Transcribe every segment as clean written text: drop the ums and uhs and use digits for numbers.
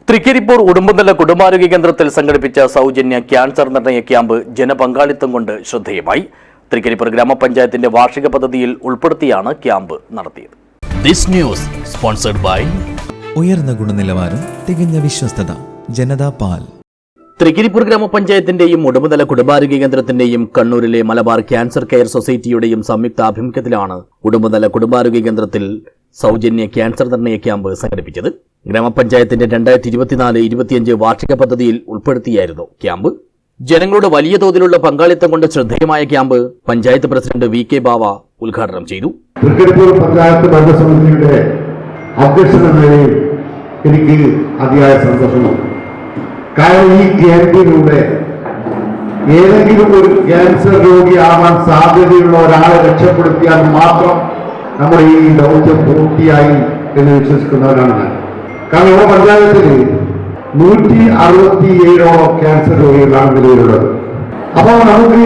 തൃക്കരിപ്പൂർ ഉടുമ്പൻതല കുടുംബാരോഗ്യ കേന്ദ്രത്തിൽ സംഘടിപ്പിച്ച സൗജന്യ ക്യാൻസർ നിർണയ ക്യാമ്പ് ജനപങ്കാളിത്തം കൊണ്ട് ശ്രദ്ധേയമായി. തൃക്കരിപ്പൂർ ഗ്രാമപഞ്ചായത്തിന്റെ വാർഷിക പദ്ധതിയിൽ ഉൾപ്പെടുത്തിയാണ് ക്യാമ്പ് നടത്തിയത്. ദിസ് ന്യൂസ് സ്പോൺസർഡ് ബൈ ഉയർന്ന ഗുണനിലവാരം, തികഞ്ഞ വിശ്വസ്തത, ജനതാ പാൽ. തൃക്കരിപ്പൂർ ഗ്രാമപഞ്ചായത്തിന്റെയും ഉടുമ്പൻതല കുടുംബാരോഗ്യ കേന്ദ്രത്തിന്റെയും കണ്ണൂരിലെ മലബാർ ക്യാൻസർ കെയർ സൊസൈറ്റിയുടെയും സംയുക്താഭിമുഖ്യത്തിലാണ് ഉടുമ്പൻതല കുടുംബാരോഗ്യ കേന്ദ്രത്തിൽ സൗജന്യ ക്യാൻസർ നിർണയ ക്യാമ്പ് സംഘടിപ്പിച്ചത്. ഗ്രാമപഞ്ചായത്തിന്റെ 2024-25 വാർഷിക പദ്ധതിയിൽ ഉൾപ്പെടുത്തിയായിരുന്നു ക്യാമ്പ്. ജനങ്ങളുടെ വലിയ തോതിലുള്ള പങ്കാളിത്തം കൊണ്ട് ശ്രദ്ധേയമായ ക്യാമ്പ് പഞ്ചായത്ത് പ്രസിഡന്റ് VK ബാവ ഉദ്ഘാടനം ചെയ്തു. തൃക്കരിപ്പൂർ പഞ്ചായത്ത് ഭരണസമിതിയുടെ അധ്യക്ഷൻ എന്ന നിലയിൽ എനിക്ക് അതിയായ സന്തോഷമാണ്. കാരണം ഈ ക്യാമ്പിലൂടെ ഏതെങ്കിലും ഒരു ക്യാൻസർ രോഗിയാവാൻ സാധ്യതയുള്ള ഒരാളെ രക്ഷപ്പെടുത്തിയാൽ മാത്രം നമ്മുടെ ഈ ദൗത്യം പൂർത്തിയായി എന്ന് വിശ്വസിക്കുന്നവരാണ് ഞാൻ. കാരണം നമ്മുടെ പഞ്ചായത്തിൽ 167ഓളം ക്യാൻസർ രോഗികളാണ് നിലവിലുള്ളത്. അപ്പോൾ നമുക്ക്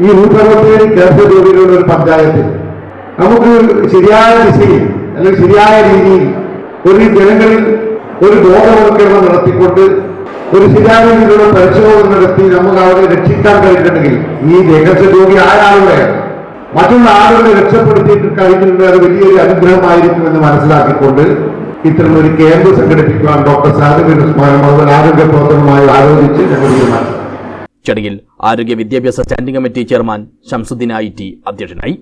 ഈ 167 ക്യാൻസർ രോഗികളുടെ ഒരു പഞ്ചായത്തിൽ നമുക്ക് ശരിയായ ദിശയിൽ അല്ലെങ്കിൽ ശരിയായ രീതിയിൽ ഒരു ജനങ്ങളിൽ ഒരു ബോധവൽക്കരണം നടത്തിക്കൊണ്ട് ഒരു ശരിയായ രീതിയിലുള്ള പരിശോധന നടത്തി നമുക്ക് അവരെ രക്ഷിക്കാൻ കഴിഞ്ഞിട്ടുണ്ടെങ്കിൽ ഈ ക്യാൻസർ രോഗി ആരാളുടെ മറ്റുള്ള ആളുകളെ രക്ഷപ്പെടുത്തിയിട്ട് കഴിഞ്ഞിട്ടുണ്ട്, അത് വലിയൊരു അനുഗ്രഹമായിരിക്കുമെന്ന് മനസ്സിലാക്കിക്കൊണ്ട് ഇത്തരമൊരു ക്യാമ്പ് സംഘടിപ്പിക്കുവാൻ ഡോക്ടർ സാദിഖ് ഉസ്മാനും അതുപോലെ ആരോഗ്യ പ്രവർത്തനവുമായി ആലോചിച്ച് ഞങ്ങൾ തീരുമാനിച്ചു. ചടങ്ങിൽ ആരോഗ്യ വിദ്യാഭ്യാസ standing committee chairman Shamsuddin IT അധ്യക്ഷനായി.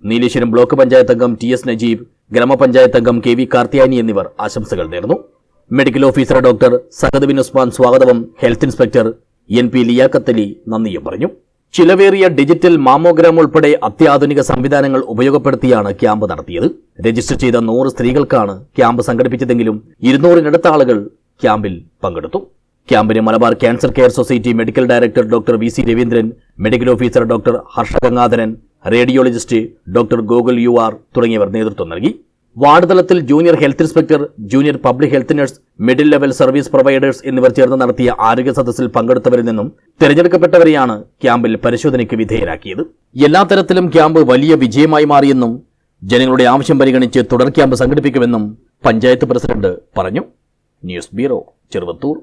നീലേശ്വരം ബ്ലോക്ക് പഞ്ചായത്ത് അംഗം TS നജീബ്, ഗ്രാമപഞ്ചായത്ത് അംഗം KV കാർത്തിയാനി എന്നിവർ ആശംസകൾ നേർന്നു. Medical officer doctor Sahad Bin Usman സ്വാഗതവും health inspector NP Liyaqath Ali നന്ദിയും പറഞ്ഞു. ചിലവേറിയ ഡിജിറ്റൽ മാമോഗ്രാം ഉൾപ്പെടെ അത്യാധുനിക സംവിധാനങ്ങൾ ഉപയോഗപ്പെടുത്തിയാണ് ക്യാമ്പ് നടത്തിയത്. രജിസ്റ്റർ ചെയ്ത 100 സ്ത്രീകൾക്കാണ് ക്യാമ്പ് സംഘടിപ്പിച്ചതെങ്കിലും 200-നടുത്ത ആളുകൾ ക്യാമ്പിൽ പങ്കെടുത്തു. ക്യാമ്പിന് Malabar cancer care society medical director doctor VC Raveendran, medical officer doctor Harsha Gangadharan, radiologist doctor Gokul UR തുടങ്ങിയവർ നേതൃത്വം നൽകി. വാർഡ് തലത്തിൽ junior health inspector, junior public health nurse, middle level service providers എന്നിവർ ചേർന്ന് നടത്തിയ ആരോഗ്യ സദസ്സിൽ പങ്കെടുത്തവരിൽ നിന്നും തിരഞ്ഞെടുക്കപ്പെട്ടവരെയാണ് ക്യാമ്പിൽ പരിശോധനയ്ക്ക് വിധേയരാക്കിയത്. എല്ലാ തരത്തിലും ക്യാമ്പ് വലിയ വിജയമായി മാറിയെന്നും ജനങ്ങളുടെ ആവശ്യം പരിഗണിച്ച് തുടർ ക്യാമ്പ് സംഘടിപ്പിക്കുമെന്നും പഞ്ചായത്ത് പ്രസിഡന്റ് പറഞ്ഞു. News bureau, Cheruvathur.